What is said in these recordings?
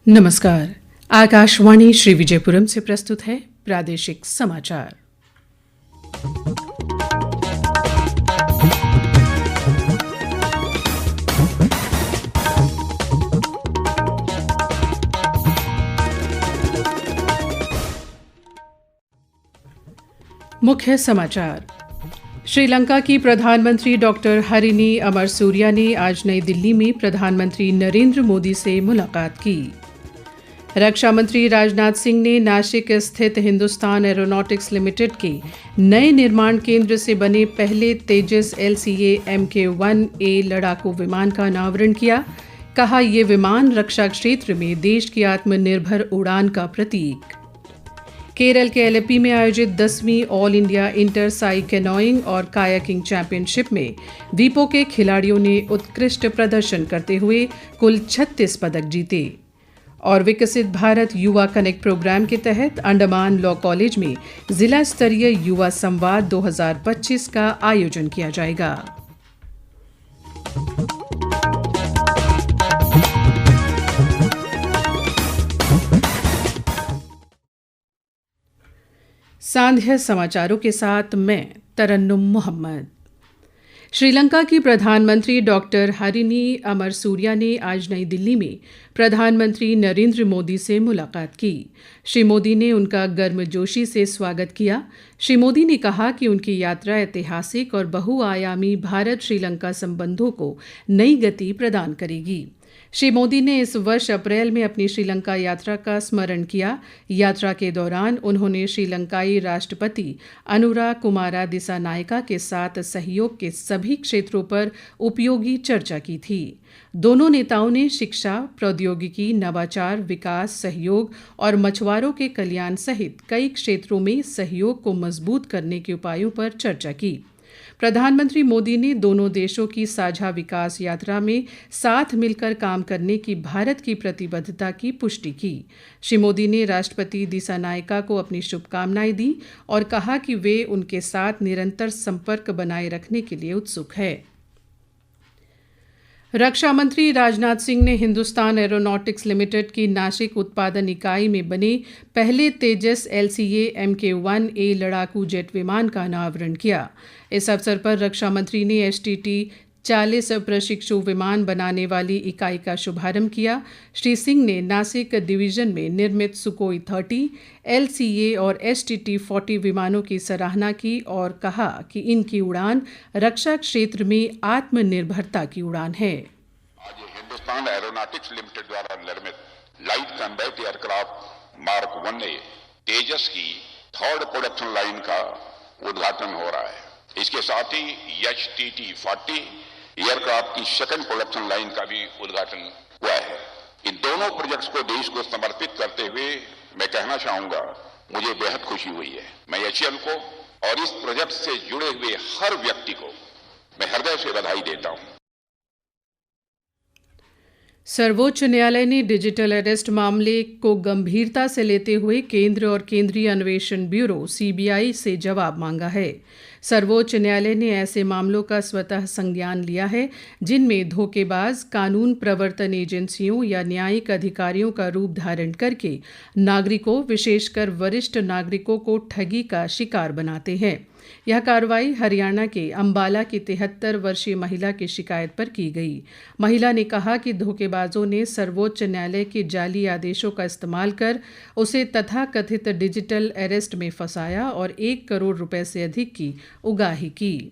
नमस्कार। आकाशवाणी श्री विजयपुरम से प्रस्तुत है प्रादेशिक समाचार। मुख्य समाचार। श्रीलंका की प्रधानमंत्री डॉक्टर हरिनी अमरसूरिया ने आज नई दिल्ली में प्रधानमंत्री नरेंद्र मोदी से मुलाकात की। रक्षा मंत्री राजनाथ सिंह ने नासिक स्थित हिंदुस्तान एरोनॉटिक्स लिमिटेड के नए निर्माण केंद्र से बने पहले तेजस LCA Mk-1A लड़ाकू विमान का अनावरण किया। कहा, ये विमान रक्षा क्षेत्र में देश की आत्मनिर्भर उड़ान का प्रतीक। केरल के एलेप्पी में आयोजित 10वीं all India inter Sai canoeing और कायाकिंग चैंपियनशिप में द्वीपों के खिलाड़ियों ने उत्कृष्ट प्रदर्शन करते हुए कुल 36 पदक जीते। और विकसित भारत युवा कनेक्ट प्रोग्राम के तहत अंडमान लॉ कॉलेज में जिला स्तरीय युवा संवाद 2025 का आयोजन किया जाएगा। सांध्य समाचारों के साथ मैं तरन्नुम मोहम्मद। श्रीलंका की प्रधानमंत्री डॉक्टर हरिनी अमरसूरिया ने आज नई दिल्ली में प्रधानमंत्री नरेंद्र मोदी से मुलाकात की। श्री मोदी ने उनका गर्मजोशी से स्वागत किया। श्री मोदी ने कहा कि उनकी यात्रा ऐतिहासिक और बहुआयामी भारत श्रीलंका संबंधों को नई गति प्रदान करेगी। श्री मोदी ने इस वर्ष अप्रैल में अपनी श्रीलंका यात्रा का स्मरण किया। यात्रा के दौरान उन्होंने श्रीलंकाई राष्ट्रपति अनुरा कुमारा दिसानायका के साथ सहयोग के सभी क्षेत्रों पर उपयोगी चर्चा की थी। दोनों नेताओं ने शिक्षा, प्रौद्योगिकी, नवाचार, विकास, सहयोग और मछुआरों के कल्याण सहित कई क्षेत्रों में सहयोग को मजबूत करने के उपायों पर चर्चा की। प्रधानमंत्री मोदी ने दोनों देशों की साझा विकास यात्रा में साथ मिलकर काम करने की भारत की प्रतिबद्धता की पुष्टि की। श्री मोदी ने राष्ट्रपति दिसानायका को अपनी शुभकामनाएं दी और कहा कि वे उनके साथ निरंतर संपर्क बनाए रखने के लिए उत्सुक है। रक्षा मंत्री राजनाथ सिंह ने हिंदुस्तान एरोनॉटिक्स लिमिटेड की नासिक उत्पादन इकाई में बने पहले तेजस LCA Mk-1A लड़ाकू जेट विमान का अनावरण किया। इस अवसर पर रक्षा मंत्री ने STT-40 प्रशिक्षु विमान बनाने वाली इकाई का शुभारंभ किया। श्री सिंह ने नासिक डिवीजन में निर्मित सुकोई 30, LCA और STT-40 विमानों की सराहना की और कहा कि इनकी उड़ान रक्षा क्षेत्र में आत्मनिर्भरता की उड़ान है। आज हिंदुस्तान एरोनॉटिक्स लिमिटेड द्वारा निर्मित light combat aircraft mark 1A तेजस की 3rd प्रोडक्शन लाइन का उद्घाटन हो रहा है। इसके साथ ही STT-40 एयरक्राफ्ट की 2nd प्रोडक्शन लाइन का भी उद्घाटन हुआ है। इन दोनों प्रोजेक्ट्स को देश को समर्पित करते हुए मैं कहना चाहूंगा, मुझे बेहद खुशी हुई है। मैं HAL को और इस प्रोजेक्ट से जुड़े हुए हर व्यक्ति को मैं हृदय से बधाई देता हूं। सर्वोच्च न्यायालय ने डिजिटल अरेस्ट मामले को गंभीरता से लेते हुए केंद्र और केंद्रीय अन्वेषण ब्यूरो CBI से जवाब मांगा है। सर्वोच्च न्यायालय ने ऐसे मामलों का स्वतः संज्ञान लिया है जिनमें धोखेबाज कानून प्रवर्तन एजेंसियों या न्यायिक अधिकारियों का रूप धारण करके नागरिकों, विशेषकर वरिष्ठ नागरिकों को ठगी का शिकार बनाते हैं। यह कार्रवाई हरियाणा के अंबाला की 73 वर्षीय महिला की शिकायत पर की गई। महिला ने कहा कि धोखेबाजों ने सर्वोच्च न्यायालय के जाली आदेशों का इस्तेमाल कर उसे तथाकथित डिजिटल अरेस्ट में फंसाया और 1 करोड़ रुपए से अधिक की उगाही की।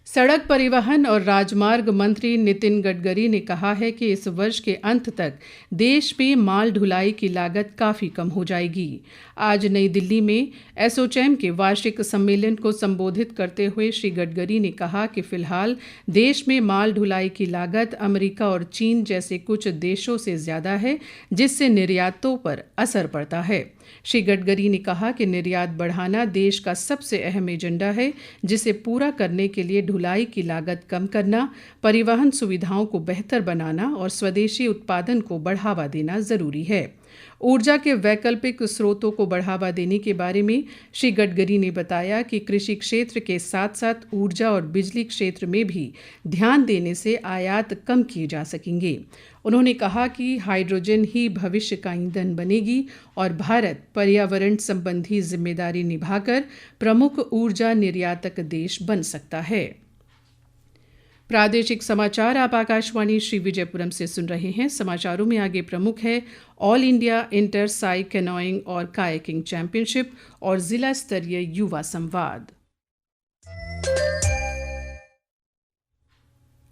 सड़क परिवहन और राजमार्ग मंत्री नितिन गडकरी ने कहा है कि इस वर्ष के अंत तक देश में माल ढुलाई की लागत काफ़ी कम हो जाएगी। आज नई दिल्ली में एसोचैम के वार्षिक सम्मेलन को संबोधित करते हुए श्री गडकरी ने कहा कि फिलहाल देश में माल ढुलाई की लागत अमेरिका और चीन जैसे कुछ देशों से ज़्यादा है, जिससे निर्यातों पर असर पड़ता है। श्री गडकरी ने कहा कि निर्यात बढ़ाना देश का सबसे अहम एजेंडा है, जिसे पूरा करने के लिए ढुलाई की लागत कम करना, परिवहन सुविधाओं को बेहतर बनाना और स्वदेशी उत्पादन को बढ़ावा देना जरूरी है। ऊर्जा के वैकल्पिक स्रोतों को बढ़ावा देने के बारे में श्री गडकरी ने बताया कि कृषि क्षेत्र के साथ साथ ऊर्जा और बिजली क्षेत्र में भी ध्यान देने से आयात कम किए जा सकेंगे। उन्होंने कहा कि हाइड्रोजन ही भविष्य का ईंधन बनेगी और भारत पर्यावरण संबंधी जिम्मेदारी निभाकर प्रमुख ऊर्जा निर्यातक देश बन सकता है। प्रादेशिक समाचार आप आकाशवाणी श्री विजयपुरम से सुन रहे हैं। समाचारों में आगे प्रमुख है all India inter Sai canoeing और कायाकिंग चैंपियनशिप और जिला स्तरीय युवा संवाद।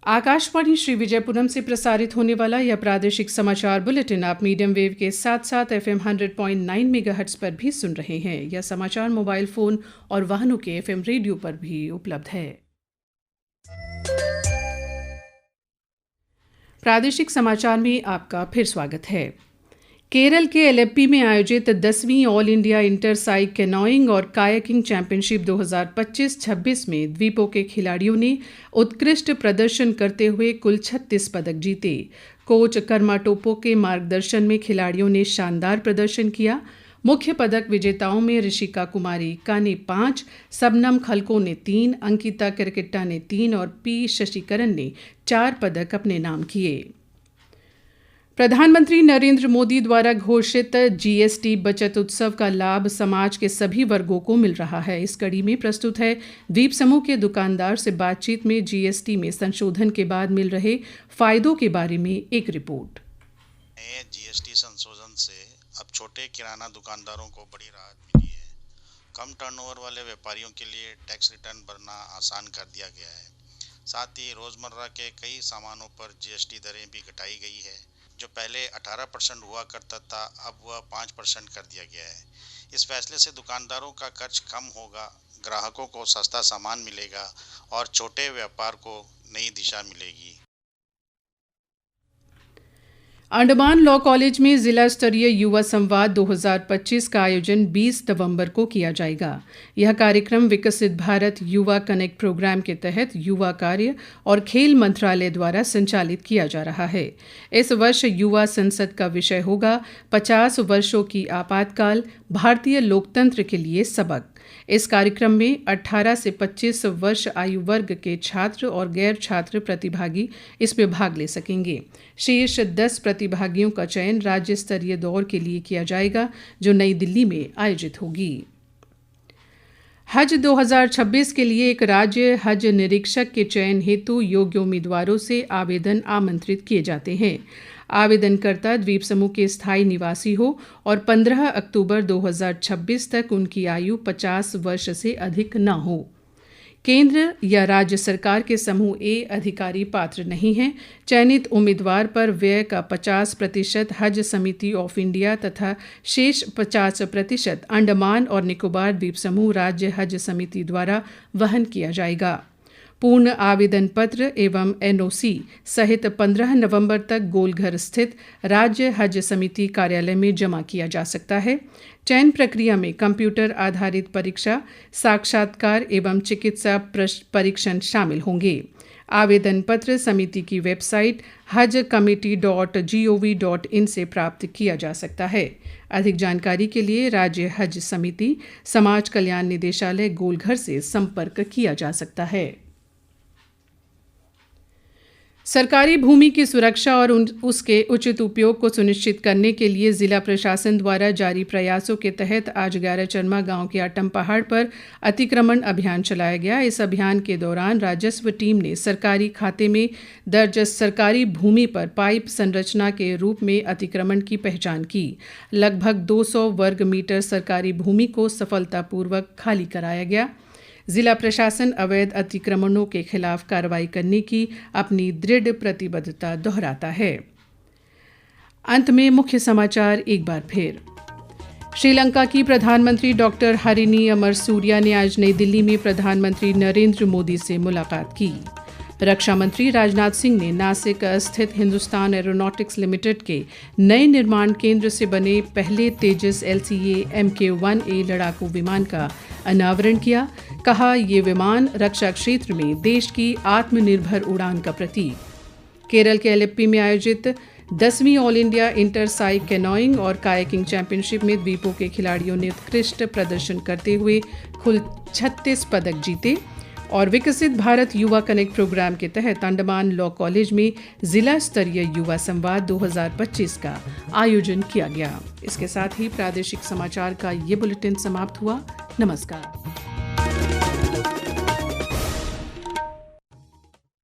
आकाशवाणी श्री विजयपुरम से प्रसारित होने वाला यह प्रादेशिक समाचार बुलेटिन आप मीडियम वेव के साथ साथ FM 100.9 मेगाहर्ट्ज पर भी सुन रहे हैं। यह समाचार मोबाइल फोन और वाहनों के FM रेडियो पर भी उपलब्ध है। प्रादेशिक समाचार में आपका फिर स्वागत है। केरल के एलेप्पी में आयोजित 10वीं all India inter Sai canoeing और कायाकिंग चैंपियनशिप 2025-26 में द्वीपों के खिलाड़ियों ने उत्कृष्ट प्रदर्शन करते हुए कुल 36 पदक जीते। कोच कर्मा टोपो के मार्गदर्शन में खिलाड़ियों ने शानदार प्रदर्शन किया। मुख्य पदक विजेताओं में ऋषिका कुमारी का ने 5, सबनम खलको ने 3, अंकिता किरकिट्टा ने 3 और पी शशिकरण ने 4 पदक अपने नाम किए। प्रधानमंत्री नरेंद्र मोदी द्वारा घोषित जीएसटी बचत उत्सव का लाभ समाज के सभी वर्गों को मिल रहा है। इस कड़ी में प्रस्तुत है द्वीप समूह के दुकानदार से बातचीत में जीएसटी में संशोधन के बाद मिल रहे फायदों के बारे में एक रिपोर्ट। जीएसटी संशोधन से अब छोटे किराना दुकानदारों को बड़ी राहत मिली है। कम टर्नओवर वाले व्यापारियों के लिए टैक्स रिटर्न भरना आसान कर दिया गया है। साथ ही रोजमर्रा के कई सामानों पर जीएसटी दरें भी घटाई गई है। जो पहले 18% हुआ करता था, अब वह 5% कर दिया गया है। इस फैसले से दुकानदारों का खर्च कम होगा, ग्राहकों को सस्ता सामान मिलेगा और छोटे व्यापार को नई दिशा मिलेगी। अंडमान लॉ कॉलेज में जिला स्तरीय युवा संवाद 2025 का आयोजन 20 नवंबर को किया जाएगा। यह कार्यक्रम विकसित भारत युवा कनेक्ट प्रोग्राम के तहत युवा कार्य और खेल मंत्रालय द्वारा संचालित किया जा रहा है। इस वर्ष युवा संसद का विषय होगा 50 वर्षों की आपातकाल, भारतीय लोकतंत्र के लिए सबक। इस कार्यक्रम में 18 से 25 वर्ष आयु वर्ग के छात्र और गैर छात्र प्रतिभागी इसमें भाग ले सकेंगे। शेष 10 प्रतिभागियों का चयन राज्य स्तरीय दौर के लिए किया जाएगा, जो नई दिल्ली में आयोजित होगी। हज 2026 के लिए एक राज्य हज निरीक्षक के चयन हेतु योग्य उम्मीदवारों से आवेदन आमंत्रित किए जाते हैं। आवेदनकर्ता द्वीप समूह के स्थायी निवासी हो और 15 अक्टूबर 2026 तक उनकी आयु 50 वर्ष से अधिक न हो। केंद्र या राज्य सरकार के समूह ए अधिकारी पात्र नहीं हैं। चयनित उम्मीदवार पर व्यय का 50% हज समिति ऑफ इंडिया तथा शेष 50% अंडमान और निकोबार द्वीप समूह राज्य हज समिति द्वारा वहन किया जाएगा। पूर्ण आवेदन पत्र एवं एनओसी सहित 15 नवंबर तक गोलघर स्थित राज्य हज समिति कार्यालय में जमा किया जा सकता है। चयन प्रक्रिया में कंप्यूटर आधारित परीक्षा, साक्षात्कार एवं चिकित्सा परीक्षण शामिल होंगे। आवेदन पत्र समिति की वेबसाइट hajcommittee.gov.in से प्राप्त किया जा सकता है। अधिक जानकारी के लिए राज्य हज समिति, समाज कल्याण निदेशालय, गोलघर से संपर्क किया जा सकता है। सरकारी भूमि की सुरक्षा और उसके उचित उपयोग को सुनिश्चित करने के लिए जिला प्रशासन द्वारा जारी प्रयासों के तहत आज 11 चरमा गांव के अटम पहाड़ पर अतिक्रमण अभियान चलाया गया। इस अभियान के दौरान राजस्व टीम ने सरकारी खाते में दर्ज सरकारी भूमि पर पाइप संरचना के रूप में अतिक्रमण की पहचान की। लगभग 200 वर्ग मीटर सरकारी भूमि को सफलतापूर्वक खाली कराया गया। जिला प्रशासन अवैध अतिक्रमणों के खिलाफ कार्रवाई करने की अपनी दृढ़ प्रतिबद्धता दोहराता है। अंत में मुख्य समाचार एक बार फिर। श्रीलंका की प्रधानमंत्री डॉक्टर हरिनी अमरसूरिया ने आज नई दिल्ली में प्रधानमंत्री नरेंद्र मोदी से मुलाकात की। रक्षा मंत्री राजनाथ सिंह ने नासिक स्थित हिंदुस्तान एरोनॉटिक्स लिमिटेड के नए निर्माण केंद्र से बने पहले तेजस LCA Mk1A लड़ाकू विमान का अनावरण किया। कहा, ये विमान रक्षा क्षेत्र में देश की आत्मनिर्भर उड़ान का प्रतीक। केरल के एलेप्पी में आयोजित 10वीं all India inter Sai canoeing और कायाकिंग चैंपियनशिप में द्वीपों के खिलाड़ियों ने उत्कृष्ट प्रदर्शन करते हुए कुल 36 पदक जीते। और विकसित भारत युवा कनेक्ट प्रोग्राम के तहत अंडमान लॉ कॉलेज में जिला स्तरीय युवा संवाद 2025 का आयोजन किया गया। इसके साथ ही प्रादेशिक समाचार का ये बुलेटिन समाप्त हुआ। नमस्कार।